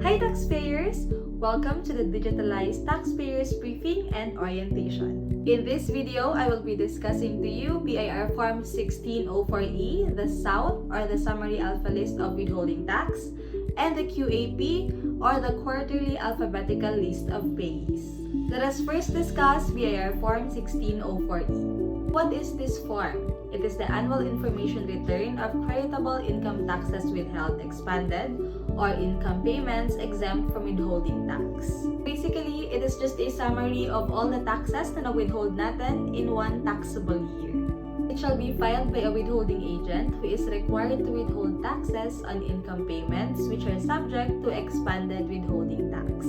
Hi taxpayers! Welcome to the Digitalized Taxpayers Briefing and Orientation. In this video, I will be discussing to you BIR Form 1604E, the Sawt or the Summary Alpha List of Withholding Tax, and the QAP or the Quarterly Alphabetical List of Payees. Let us first discuss BIR Form 1604E. What is this form? It is the Annual Information Return of Creditable Income Taxes Withheld Expanded or income payments exempt from withholding tax. Basically, it is just a summary of all the taxes na withhold natin in one taxable year. It shall be filed by a withholding agent who is required to withhold taxes on income payments which are subject to expanded withholding tax.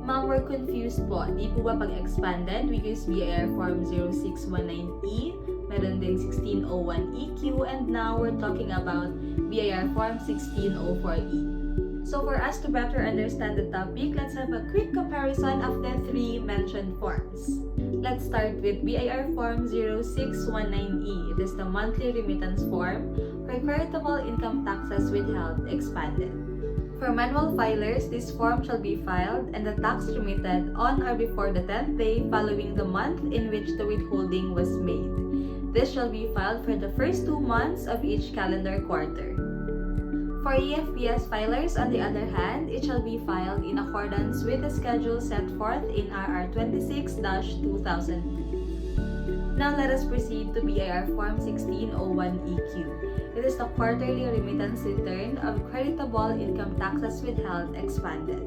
Ma'am, we're confused po. Di po ba pag expanded, we use BIR Form 0619E, meron din 1601EQ, and now we're talking about BIR Form 1604E. So for us to better understand the topic, let's have a quick comparison of the three mentioned forms. Let's start with BIR Form 0619E. It is the monthly remittance form for creditable income taxes withheld expanded. For manual filers, this form shall be filed and the tax remitted on or before the 10th day following the month in which the withholding was made. This shall be filed for the first 2 months of each calendar quarter. For EFPS filers, on the other hand, it shall be filed in accordance with the schedule set forth in RR 26-2002. Now let us proceed to BIR Form 1601EQ. It is the quarterly remittance return of creditable income taxes withheld expanded.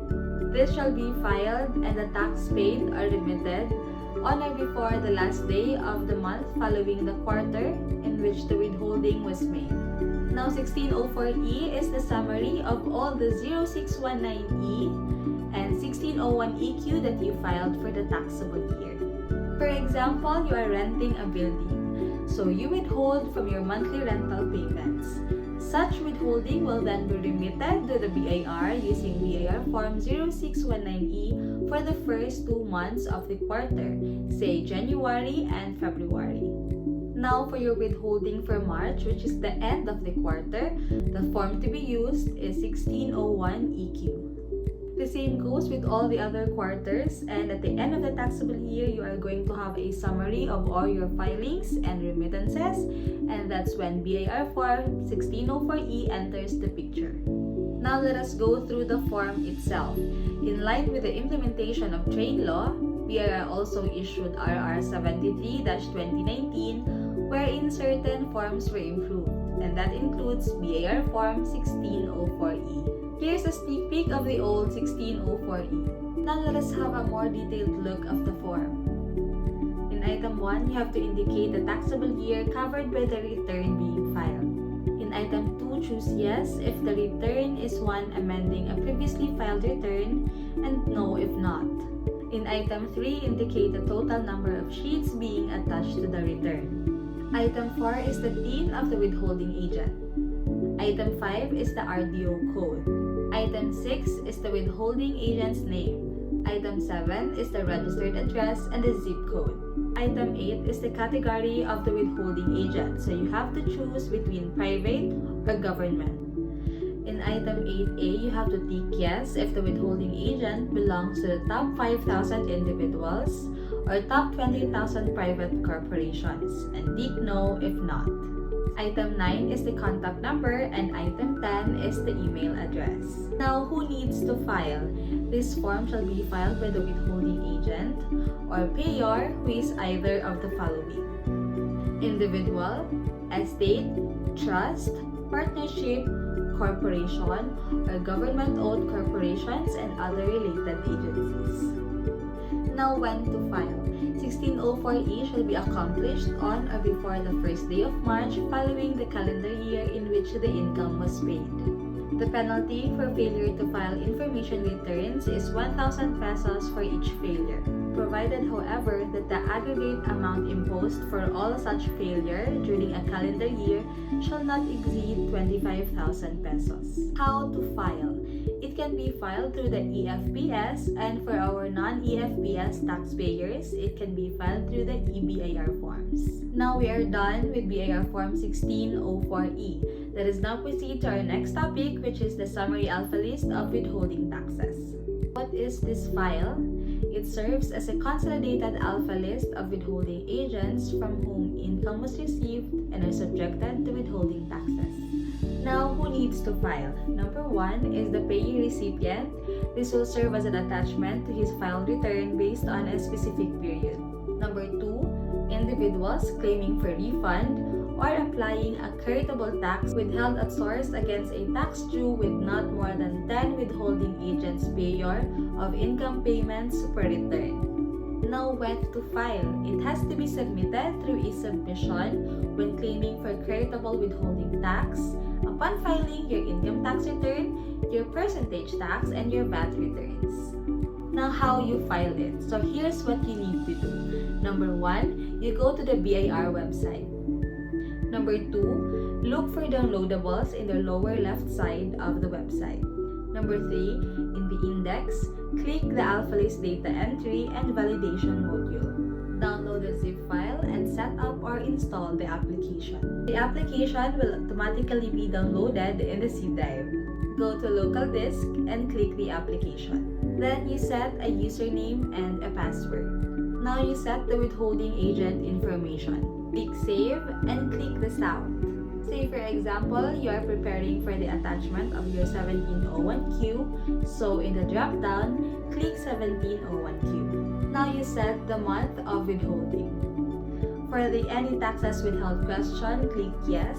This shall be filed and the tax paid or remitted on or before the last day of the month following the quarter in which the withholding was made. Now 1604E is the summary of all the 0619E and 1601EQ that you filed for the taxable year. For example, you are renting a building. So you withhold from your monthly rental payments. Such withholding will then be remitted to the BIR using BIR Form 0619E for the first 2 months of the quarter, say January and February. Now for your withholding for March, which is the end of the quarter, the form to be used is 1601EQ. The same goes with all the other quarters, and at the end of the taxable year, you are going to have a summary of all your filings and remittances, and that's when BIR Form 1604E enters the picture. Now let us go through the form itself. In line with the implementation of trade law, BIR also issued RR 73-2019, wherein certain forms were improved, and that includes BIR Form 1604E. Here's a sneak peek of the old 1604E. Now let us have a more detailed look of the form. In Item 1, you have to indicate the taxable year covered by the return being filed. In Item 2, choose yes if the return is one amending a previously filed return, and no if not. In Item 3, indicate the total number of sheets being attached to the return. Item 4 is the TIN of the withholding agent. Item 5 is the RDO code. Item 6 is the withholding agent's name. Item 7 is the registered address and the zip code. Item 8 is the category of the withholding agent, so you have to choose between private or government. In Item 8A, you have to tick yes if the withholding agent belongs to the top 5,000 individuals or top 20,000 private corporations, and tick no if not. Item 9 is the contact number, and Item 10 is the email address. Now, who needs to file? This form shall be filed by the withholding agent or payor who is either of the following: individual, estate, trust, partnership, corporation, or government-owned corporations and other related agencies. Now, when to file? 1604E shall be accomplished on or before the first day of March following the calendar year in which the income was paid. The penalty for failure to file information returns is 1,000 pesos for each failure, provided however that the aggregate amount imposed for all such failure during a calendar year shall not exceed 25,000 pesos. How to file? It it can be filed through the EFPS, and for our non-EFPS taxpayers, it can be filed through the EBAR forms. Now we are done with BAR Form 1604E. Let us now proceed to our next topic, which is the Summary Alpha List of Withholding Taxes. What is this file? It serves as a consolidated alpha list of withholding agents from whom income was received and are subjected to withholding taxes. Now, who needs to file? Number 1 is the payee recipient. This will serve as an attachment to his filed return based on a specific period. Number 2, individuals claiming for refund or applying a charitable tax withheld at source against a tax due with not more than 10 withholding agents payer of income payments per return. Now, when to file? It has to be submitted through e-submission when claiming for charitable withholding tax, upon filing your income tax return, your percentage tax, and your VAT returns. Now, how you file it? So here's what you need to do. Number 1, you go to the BIR website. Number 2, look for downloadables in the lower left side of the website. Number 3, in the index, click the Alpha List Data Entry and Validation module. Download the zip file and set up or install the application. The application will automatically be downloaded in the C drive. Go to Local Disk and click the application. Then you set a username and a password. Now you set the withholding agent information. Click Save and click the Sawt. Say for example, you are preparing for the attachment of your 1701Q, so in the drop-down, click 1701Q. Now you set the month of withholding. For the Any Taxes Withheld question, click Yes,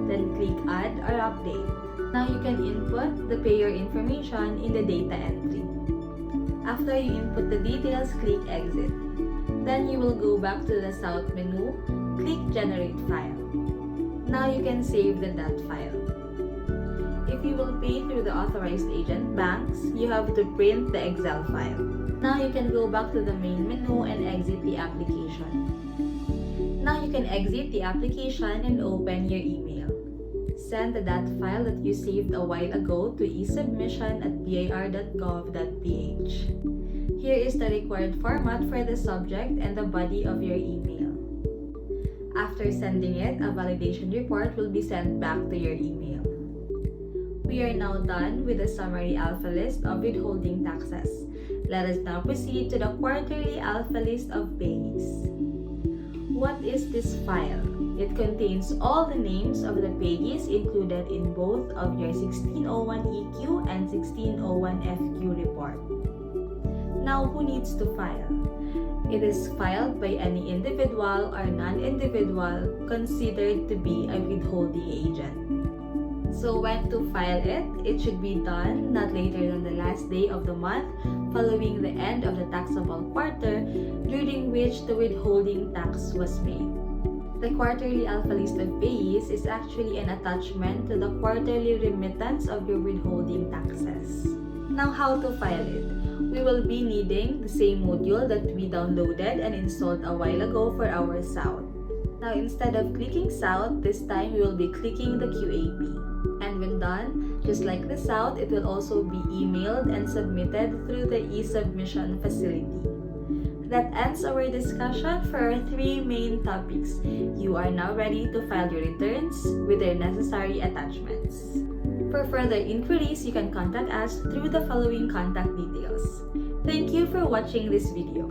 then click Add or Update. Now you can input the payer information in the data entry. After you input the details, click Exit. Then you will go back to the Sawt menu, click Generate File. Now you can save the .dat file. If you will pay through the authorized agent banks, you have to print the Excel file. Now you can go back to the main menu and exit the application. Now you can exit the application and open your email. Send the .dat file that you saved a while ago to esubmission@bir.gov.ph. Here is the required format for the subject and the body of your email. After sending it, a validation report will be sent back to your email. We are now done with the summary alpha list of withholding taxes. Let us now proceed to the quarterly alpha list of payees. What is this file? It contains all the names of the payees included in both of your 1601EQ and 1601FQ report. Now, who needs to file? It is filed by any individual or non-individual considered to be a withholding agent. So when to file it? It should be done not later than the last day of the month following the end of the taxable quarter during which the withholding tax was made. The quarterly alpha list of payees is actually an attachment to the quarterly remittance of your withholding taxes. Now, how to file it? We will be needing the same module that we downloaded and installed a while ago for our Sawt. Now, instead of clicking Sawt, this time we will be clicking the QAP. And when done, just like the Sawt, it will also be emailed and submitted through the e-submission facility. That ends our discussion for our 3 main topics. You are now ready to file your returns with their necessary attachments. For further inquiries, you can contact us through the following contact details. Thank you for watching this video.